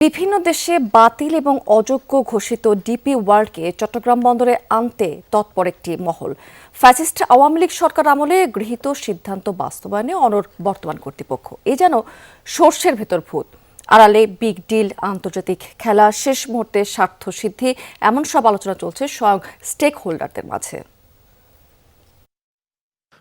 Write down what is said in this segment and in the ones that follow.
বিভিন্ন দেশে বাতিল এবং অযোগ্য ঘোষিত ডিপি ওয়ার্ল্ডকে চট্টগ্রাম বন্দরে আনতে তৎপর একটি মহল। ফ্যাসিস্ট আওয়ামী লীগ সরকার আমলে গৃহীত সিদ্ধান্ত বাস্তবায়নে অনড় বর্তমান কর্তৃপক্ষ। এ যেন সর্ষের ভেতর ভূত। আড়ালে বিগ ডিল, আন্তর্জাতিক খেলা, শেষ মুহূর্তে স্বার্থ সিদ্ধি, এমন সব আলোচনা চলছে স্বয়ং স্টেক হোল্ডারদের মাঝে।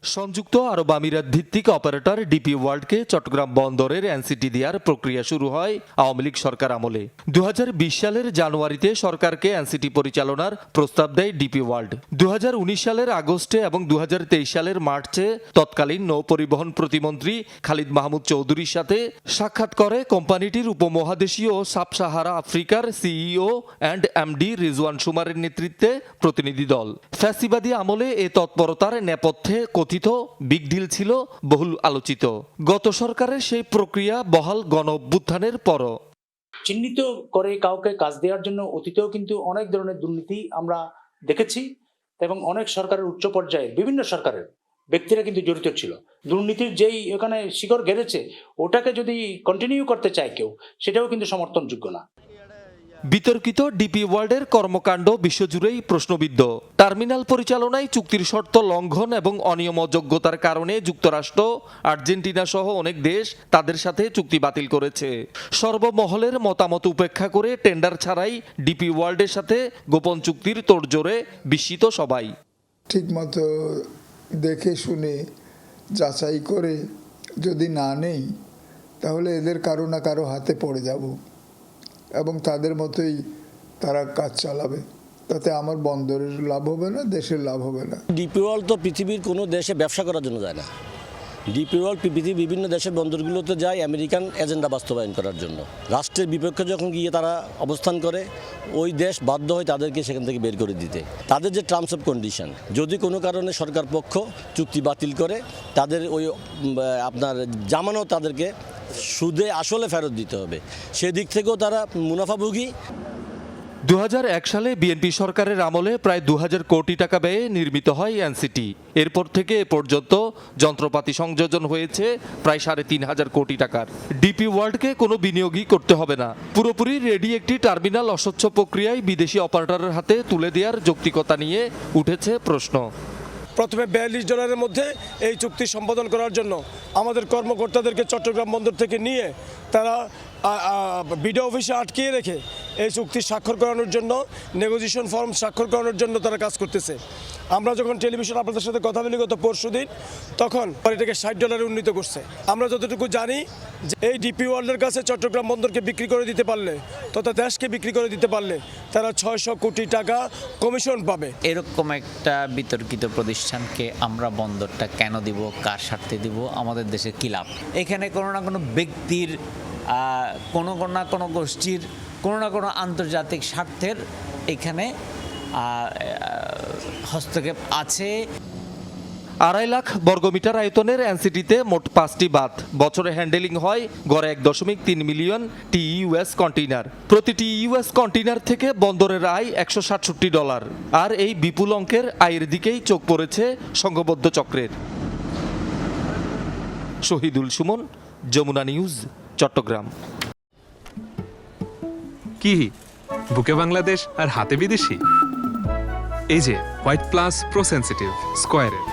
সংযুক্ত আরব আমিরাত ভিত্তিক অপারেটর ডিপি ওয়ার্ল্ডকে চট্টগ্রাম বন্দরের এনসিটি দেওয়ার প্রক্রিয়া শুরু হয় আওয়ামী লীগ সরকার আমলে। 2020 সালের জানুয়ারিতে সরকারকে এনসিটি পরিচালনার প্রস্তাব দেয় ডিপি ওয়ার্ল্ড। 2019 সালের আগস্টে এবং 2023 সালের মার্চে তৎকালীন নৌ পরিবহন প্রতিমন্ত্রী খালিদ মাহমুদ চৌধুরীর সাথে সাক্ষাৎ করে কোম্পানিটির উপমহাদেশীয় সাব সাহারা আফ্রিকার সিইও অ্যান্ড এমডি রিজওয়ান সুমারের নেতৃত্বে প্রতিনিধি দল। ফ্যাসিবাদী আমলে এ তৎপরতার নেপথ্যে কথিত বিগ ডিল ছিল বহুল আলোচিত। গত সরকারের সেই প্রক্রিয়া বহাল গণ অভ্যুত্থানের পরও চিহ্নিত করে কাউকে কাজ দেওয়ার জন্য অতীতেও কিন্তু অনেক ধরনের দুর্নীতি আমরা দেখেছি এবং অনেক সরকারের উচ্চ পর্যায়ে বিভিন্ন সরকারের ব্যক্তিরা কিন্তু জড়িত ছিল। দুর্নীতির যেই এখানে শিকড় গেড়েছে ওটাকে যদি কন্টিনিউ করতে চায় কেউ, সেটাও কিন্তু সমর্থনযোগ্য না। বিতর্কিত ডিপি ওয়ার্ল্ডের কর্মকাণ্ড বিশ্বজুড়েই প্রশ্নবিদ্ধ। টার্মিনাল পরিচালনায় চুক্তির শর্ত লঙ্ঘন এবং অনিয়ম অযোগ্যতার কারণে যুক্তরাষ্ট্র, আর্জেন্টিনা সহ অনেক দেশ তাদের সাথে চুক্তি বাতিল করেছে। সর্বমহলের মতামত উপেক্ষা করে টেন্ডার ছাড়াই ডিপি ওয়ার্ল্ডের সাথে গোপন চুক্তির তোড়জোড়ে বিস্মিত সবাই। ঠিকমতো দেখে শুনে যাচাই করে যদি না নেই, তাহলে এদের কারো না কারো হাতে পড়ে যাব এবং তাদের মতোই তারা কাজ চালাবে। তাতে আমার বন্দরের লাভ হবে না, দেশের লাভ হবে না। ডিপি ওয়ার্ল্ড তো পৃথিবীর কোনো দেশে ব্যবসা করার জন্য যায় না। ডিপি ওয়ার্ল্ড পৃথিবীর বিভিন্ন দেশের বন্দরগুলোতে যায় আমেরিকান এজেন্ডা বাস্তবায়ন করার জন্য। রাষ্ট্রের বিপক্ষে যখন গিয়ে তারা অবস্থান করে, ওই দেশ বাধ্য হয় তাদেরকে সেখান থেকে বের করে দিতে। তাদের যে টার্মস অফ কন্ডিশন, যদি কোনো কারণে সরকার পক্ষ চুক্তি বাতিল করে, তাদের ওই আপনার জামানত তাদেরকে সুদে আসলে ফেরত দিতে হবে। সেদিক থেকেও তারা মুনাফাভোগী। 2001 সালে বিএনপি সরকারের আমলে প্রায় 2000 কোটি টাকা ব্যয়ে নির্মিত হয় এনসিটি। এরপর থেকে এ পর্যন্ত যন্ত্রপাতি সংযোজন হয়েছে প্রায় 3500 কোটি টাকার। ডিপি ওয়ার্ল্ডকে কোনো বিনিয়োগই করতে হবে না। পুরোপুরি রেডি একটি টার্মিনাল অস্বচ্ছ প্রক্রিয়ায় বিদেশি অপারেটরের হাতে তুলে দেওয়ার যৌক্তিকতা নিয়ে উঠেছে প্রশ্ন। প্রথমে $42 মধ্যে এই চুক্তি সম্পাদন করার জন্য আমাদের কর্মকর্তাদেরকে চট্টগ্রাম বন্দর থেকে নিয়ে তারা বিডিও অফিসে আটকিয়ে রেখে এই চুক্তি স্বাক্ষর করানোর জন্য, নেগোসিয়েশন ফর্ম স্বাক্ষর করানোর জন্য তারা কাজ করতেছে। আমরা যখন টেলিভিশন আপনাদের সাথে কথা বলি গত পরশুদিন, তখন এটাকে $60 উন্নীত করছে। আমরা যতটুকু জানি যে এই ডিপি ওয়ার্ল্ডের কাছে চট্টগ্রাম বন্দরকে বিক্রি করে দিতে পারলে, তথা দেশকে বিক্রি করে দিতে পারলে তারা 600 কোটি টাকা কমিশন পাবে। এরকম একটা বিতর্কিত প্রতিষ্ঠানকে আমরা বন্দরটা কেন দিব, কার স্বার্থে দিব, আমাদের দেশের কী লাভ? এখানে কোনো না কোনো ব্যক্তির, কোনো না কোনো গোষ্ঠীর, কোনো না কোনো আন্তর্জাতিক স্বার্থের এখানে হস্তক্ষেপ আছে। 2.5 লাখ বর্গমিটার আয়তনের এনসিটিতে মোট 5টি বাঁধ। বছরে হ্যান্ডেলিং হয় গড়ে 1.3 মিলিয়ন টিইউএস কন্টেইনার। প্রতিটি ইউএস কন্টেইনার থেকে বন্দরের আয় $167। আর এই বিপুল অঙ্কের আয়ের দিকেই চোখ পড়েছে সংঘবদ্ধ চক্রের। শহীদুল সুমন, যমুনা নিউজ, চট্টগ্রাম। কি বুকে বাংলাদেশ আর হাতে বিদেশি? এই যে হোয়াইট প্লাস প্রো সেনসিটিভ স্কয়ারের